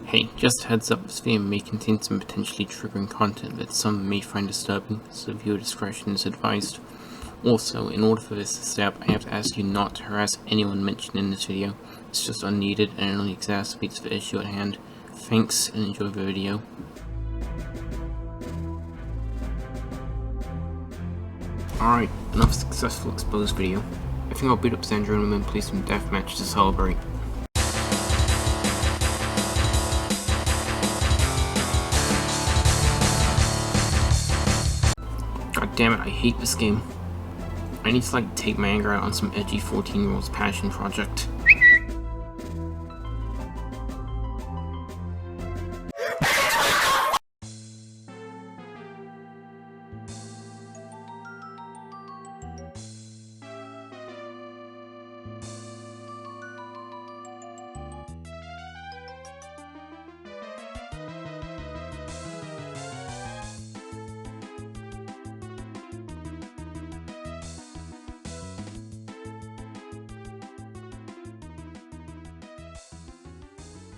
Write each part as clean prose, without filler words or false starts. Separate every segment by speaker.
Speaker 1: Hey, just a heads up, this video may contain some potentially triggering content that some may find disturbing, so viewer discretion is advised. Also, in order for this to stay up, I have to ask you not to harass anyone mentioned in this video. It's just unneeded and it only exacerbates the issue at hand. Thanks and enjoy the video. Alright, enough successful exposed video. I think I'll beat up Sandra and then play some deathmatch to celebrate. God damn it, I hate this game. I need to take my anger out on some edgy 14-year-old's passion project.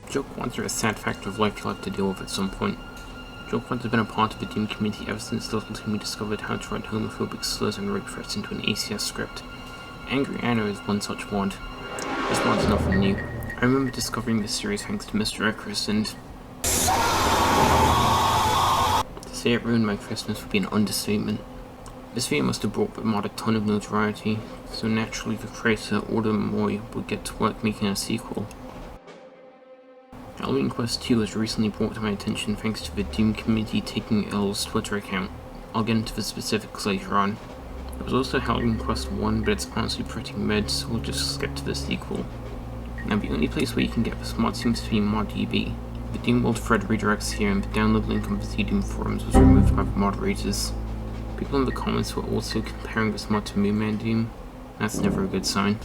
Speaker 1: Joke ones are a sad factor of life you'll have to deal with at some point. Joke ones have been a part of the Doom community ever since the little team discovered how to write homophobic slurs and rape threats into an ACS script. Angry Anna is one such mod. This mod's nothing new. I remember discovering this series thanks to Mr. Icarus, and to say it ruined my Christmas would be an understatement. This video must have brought the mod a ton of notoriety, so naturally the creator, Order Moy, would get to work making a sequel. Halloween Quest 2 was recently brought to my attention thanks to the Doom community taking L's Twitter account. I'll get into the specifics later on. There was also Halloween Quest 1, but it's honestly pretty mid, so we'll just skip to the sequel. Now the only place where you can get this mod seems to be ModDB. The Doom World thread redirects here, and the download link on the ZDoom forums was removed by the moderators. People in the comments were also comparing this mod to Moonman Doom. That's never a good sign.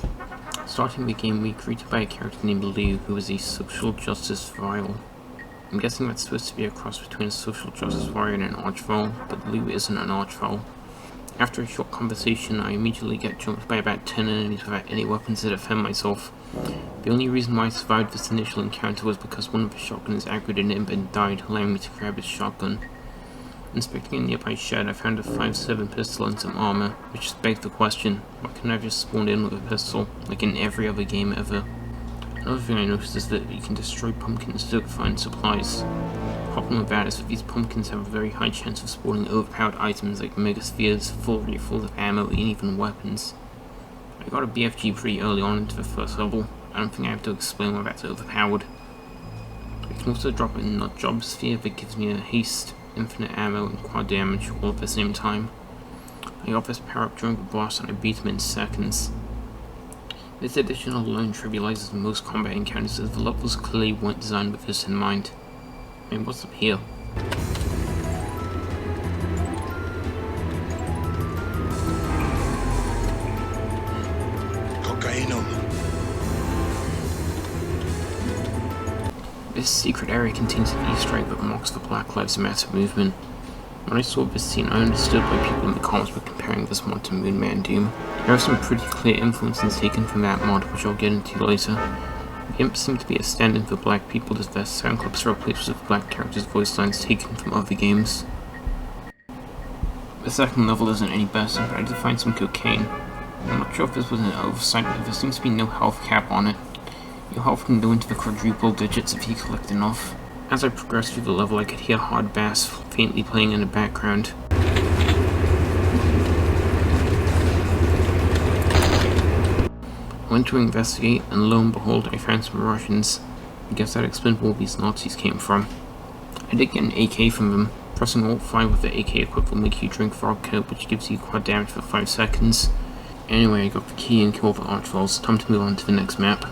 Speaker 1: Starting the game, we greeted by a character named Lou, who is a social justice vial. I'm guessing that's supposed to be a cross between a social justice warrior and an archvile, but Lou isn't an archvile. After a short conversation, I immediately get jumped by about 10 enemies without any weapons to defend myself. The only reason why I survived this initial encounter was because one of the shotguns aggroed an imp and died, allowing me to grab his shotgun. Inspecting a nearby shed, I found a 5.7 pistol and some armor, which just begged the question, why couldn't I have just spawned in with a pistol, like in every other game ever? Another thing I noticed is that you can destroy pumpkins to find supplies. The problem with that is that these pumpkins have a very high chance of spawning overpowered items like megaspheres, full rifles of ammo, and even weapons. I got a BFG pretty early on into the first level. I don't think I have to explain why that's overpowered. I can also drop a nut job sphere that gives me a haste, infinite ammo, and quad damage all at the same time. I got this power up during the boss and I beat him in seconds. This addition alone trivializes most combat encounters as the levels clearly weren't designed with this in mind. I mean, what's up here? This secret area contains an Easter egg that marks the Black Lives Matter movement. When I saw this scene, I understood why people in the comments were comparing this mod to Moonman Doom. There are some pretty clear influences taken from that mod, which I'll get into later. The imps seem to be a stand-in for black people, as their sound clips are replaced with black characters' voice lines taken from other games. The second level isn't any better, but I did find some cocaine. I'm not sure if this was an oversight, but there seems to be no health cap on it. Your health can go into the quadruple digits if you collect enough. As I progressed through the level, I could hear hard bass faintly playing in the background. I went to investigate, and lo and behold, I found some Russians. I guess that explained where these Nazis came from. I did get an AK from them. Pressing Alt 5 with the AK equipped will make you drink vodka, which gives you quad damage for 5 seconds. Anyway, I got the key and killed the archviles. Time to move on to the next map.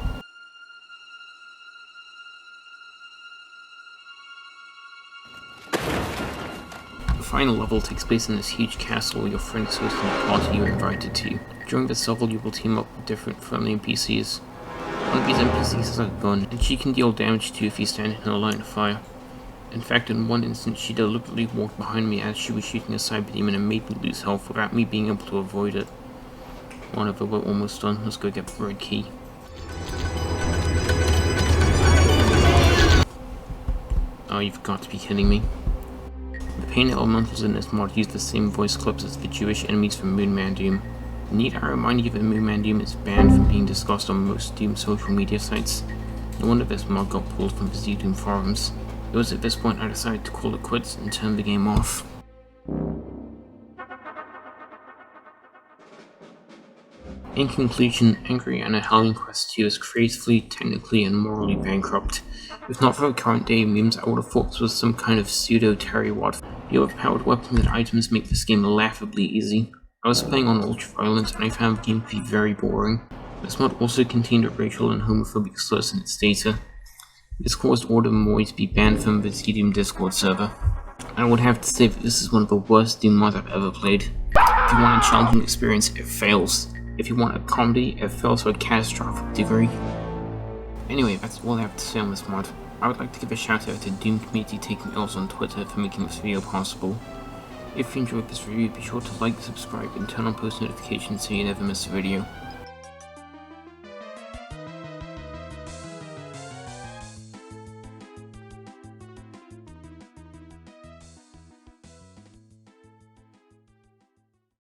Speaker 1: The final level takes place in this huge castle where your friend is hosting a party you're invited to. During this level, you will team up with different friendly NPCs. One of these NPCs has a gun, and she can deal damage to you if you stand in her line of fire. In fact, in one instance, she deliberately walked behind me as she was shooting a cyber demon and made me lose health without me being able to avoid it. Whatever, we're almost done. Let's go get the red key. Oh, you've got to be kidding me. The pain elementals in this mod use the same voice clips as the Jewish enemies from Moonman Doom. Need I remind you that Moonman Doom is banned from being discussed on most Doom social media sites? No wonder this mod got pulled from the Doom forums. It was at this point I decided to call it quits and turn the game off. In conclusion, Angry Anna Howling Quest 2 is creatively, technically, and morally bankrupt. If not for the current day memes, I would have thought this was some kind of pseudo-Terry Watt. The overpowered weapons and items make this game laughably easy. I was playing on Ultra Violence and I found the game to be very boring. This mod also contained racial and homophobic slurs in its data. This caused Order Moy to be banned from the Doom Discord server. I would have to say that this is one of the worst Doom mods I've ever played. If you want a challenging experience, it fails. If you want a comedy, it fails to a catastrophic degree. Anyway, that's all I have to say on this mod. I would like to give a shout out to Doom Community Taking L's on Twitter for making this video possible. If you enjoyed this review, be sure to like, subscribe, and turn on post notifications so you never miss a video.